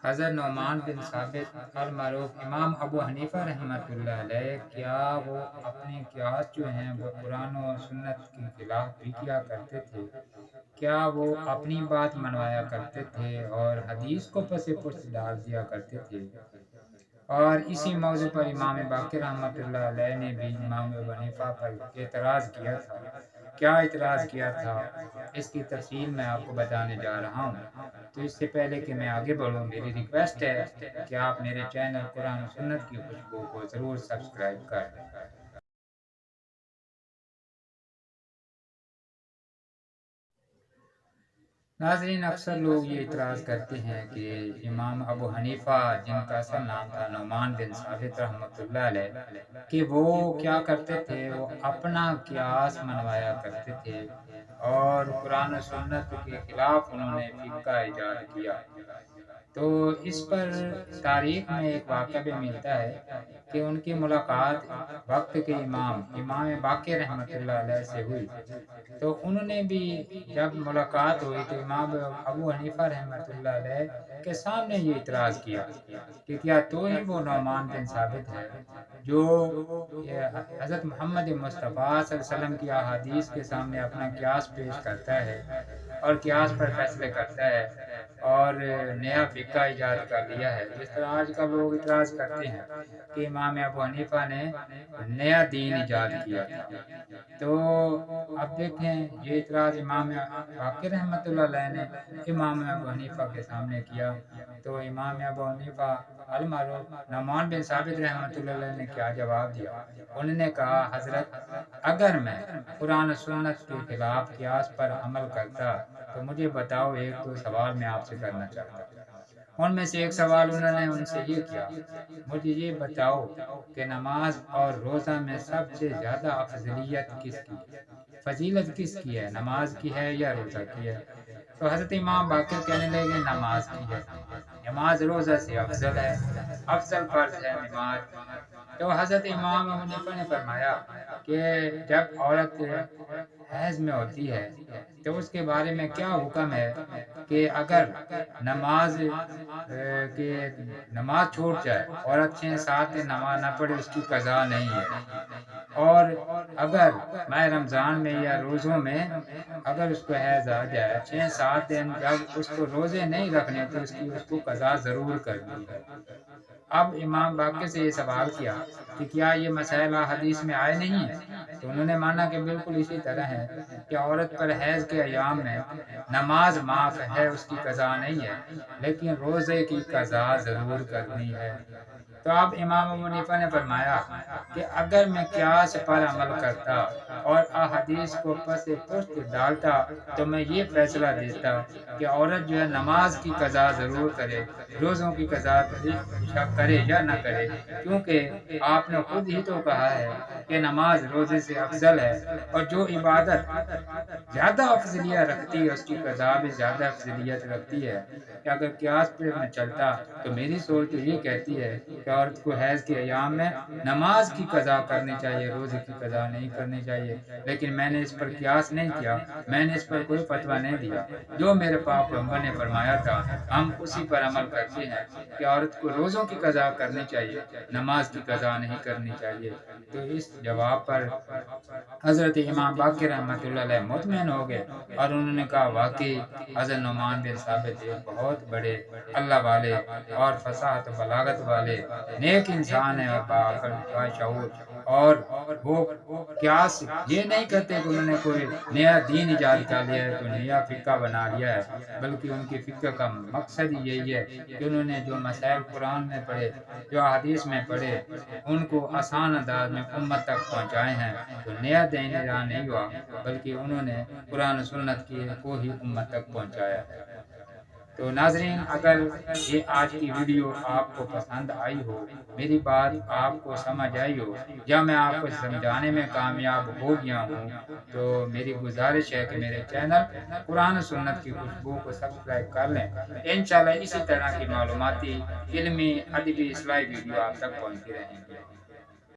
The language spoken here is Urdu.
حضرت نعمان بن ثابت المعروف امام ابو حنیفہ رحمۃ اللہ علیہ، کیا وہ اپنے قیاس جو ہیں وہ قرآن و سنت کے خلاف بھی کیا کرتے تھے؟ کیا وہ اپنی بات منوایا کرتے تھے اور حدیث کو پس پشت ڈال دیا کرتے تھے؟ اور اسی موضوع پر امام باقر رحمۃ اللہ علیہ نے بھی امام ابو حنیفہ پر اعتراض کیا تھا۔ کیا اعتراض کیا تھا، اس کی تفصیل میں آپ کو بتانے جا رہا ہوں۔ تو اس سے پہلے کہ میں آگے بڑھوں، میری ریکویسٹ ہے کہ آپ میرے چینل قرآن و سنت کی خوشبو کو ضرور سبسکرائب کر دیں۔ ناظرین، اکثر لوگ یہ اعتراض کرتے ہیں کہ امام ابو حنیفہ، جن کا اصل نام تھا نعمان بن ثابت رحمۃ اللہ علیہ، کہ وہ کیا کرتے تھے، وہ اپنا قیاس منوایا کرتے تھے اور قرآن و سنت کے خلاف انہوں نے فقہ ایجاد کیا۔ تو اس پر تاریخ میں ایک واقعہ بھی ملتا ہے کہ ان کی ملاقات وقت کے امام باقر رحمۃ اللہ علیہ سے ہوئی۔ تو انہوں نے بھی جب ملاقات ہوئی تو امام ابو حنیفہ رحمۃ اللہ علیہ کے سامنے یہ اعتراض کیا کہ کیا تو ہی وہ نعمان بن ثابت ہے جو حضرت محمد مصطفیٰ صلی اللہ علیہ وسلم کی احادیث کے سامنے اپنا قیاس پیش کرتا ہے اور قیاس پر فیصلے کرتا ہے اور نیا فقہ ایجاد کر لیا ہے؟ جس طرح آج کل لوگ اعتراض کرتے ہیں کہ امام ابو حنیفہ نے نیا دین ایجاد کیا تھا۔ تو اب دیکھیں، یہ اعتراض امام باقر رحمۃ اللہ علیہ نے امام ابو حنیفہ کے سامنے کیا، تو امام ابو حنیفہ المعروف نعمان بن ثابت رحمۃ اللہ علیہ نے کیا جواب دیا؟ انہوں نے کہا، حضرت، اگر میں قرآن و سنت کے خلاف قیاس پر عمل کرتا تو مجھے بتاؤ، ایک دو سوال میں آپ سے کرنا چاہتا ہوں۔ ان میں سے ایک سوال انہوں نے ان سے یہ کیا، مجھے یہ بتاؤ کہ نماز اور روزہ میں سب سے زیادہ افضلیت کس کی ہے، فضیلت کس کی ہے، نماز کی ہے یا روزہ کی ہے؟ تو حضرت امام باقر کہنے لگے نماز کی ہے، نماز روزہ سے افضل ہے، افضل فرض ہے نماز۔ تو حضرت امام ابو حنیفہ نے فرمایا کہ جب عورت حیض میں ہوتی ہے تو اس کے بارے میں کیا حکم ہے کہ اگر نماز چھوٹ جائے، عورت 6-7 دن نماز نہ پڑھے، اس کی قضا نہیں ہے۔ اور اگر ماہ رمضان میں یا روزوں میں اگر اس کو حیض آ جائے 6-7 دن، جب اس کو روزے نہیں رکھنے تو اس کو قضا ضرور کرنی ہے۔ اب امام باقر سے یہ سوال کیا کہ کیا یہ مسائل حدیث میں آئے نہیں ہیں؟ تو انہوں نے مانا کہ بالکل اسی طرح ہے کہ عورت پر حیض کے ایام میں نماز معاف ہے، اس کی قضا نہیں ہے، لیکن روزے کی قضا ضرور کرنی ہے۔ تو اب امام ابو حنیفہ نے فرمایا کہ اگر میں قیاس پر عمل کرتا اور احادیث کو پس پشت ڈالتا تو میں یہ فیصلہ دیتا کہ عورت جو ہے نماز کی قضا ضرور کرے، روزوں کی قضا کرے یا نہ کرے، کیونکہ آپ نے خود ہی تو کہا ہے کہ نماز روزے سے افضل ہے، اور جو عبادت زیادہ افضلیت رکھتی ہے اس کی قضا بھی زیادہ افضلیت رکھتی ہے۔ کہ اگر قیاس پہ میں چلتا تو میری سوچ تو یہ کہتی ہے کہ عورت کو حیض کے ایام میں نماز کی قضا کرنی چاہیے، روزے کی قضا نہیں کرنی چاہیے، لیکن میں نے اس پر قیاس نہیں کیا، میں نے اس پر کوئی فتویٰ نہیں دیا۔ جو میرے پاک پیغمبر نے فرمایا تھا ہم اسی پر عمل کرتے ہیں کہ عورت کو روزوں کی قضا کرنی چاہیے، نماز کی قضا نہیں کرنی چاہیے۔ تو اس جواب پر حضرت امام باقر رحمۃ اللہ علیہ مطمئن ہو گئے اور انہوں نے کہا واقعی حضرت نعمان بن ثابت ایک بہت بڑے اللہ والے اور فصاحت و بلاغت والے نیک انسان ہیں اور باعقل باشعور، اور وہ قیاس یہ نہیں کرتے کہ انہوں نے کوئی نیا دین ایجاد کر لیا ہے، کوئی نیا فقہ بنا لیا ہے، بلکہ ان کی فقہ کا مقصد ہی یہی ہے کہ انہوں نے جو مسائل قرآن میں پڑھے، جو حدیث میں پڑھے، ان کو آسان انداز میں امت تک پہنچائے ہیں۔ تو نیا دین ایجاد نہیں ہوا، بلکہ انہوں نے قرآن و سنت کو ہی امت تک پہنچایا ہے۔ تو ناظرین، اگر یہ آج کی ویڈیو آپ کو پسند آئی ہو، میری بات آپ کو سمجھ آئی ہو، یا میں آپ کو سمجھانے میں کامیاب ہو گیا ہوں، تو میری گزارش ہے کہ میرے چینل قرآن و سنت کی خوشبو کو سبسکرائب کر لیں۔ انشاءاللہ اسی طرح کی معلوماتی، علمی، ادبی، اصلاحی ویڈیو آپ تک پہنچتی رہیں گی۔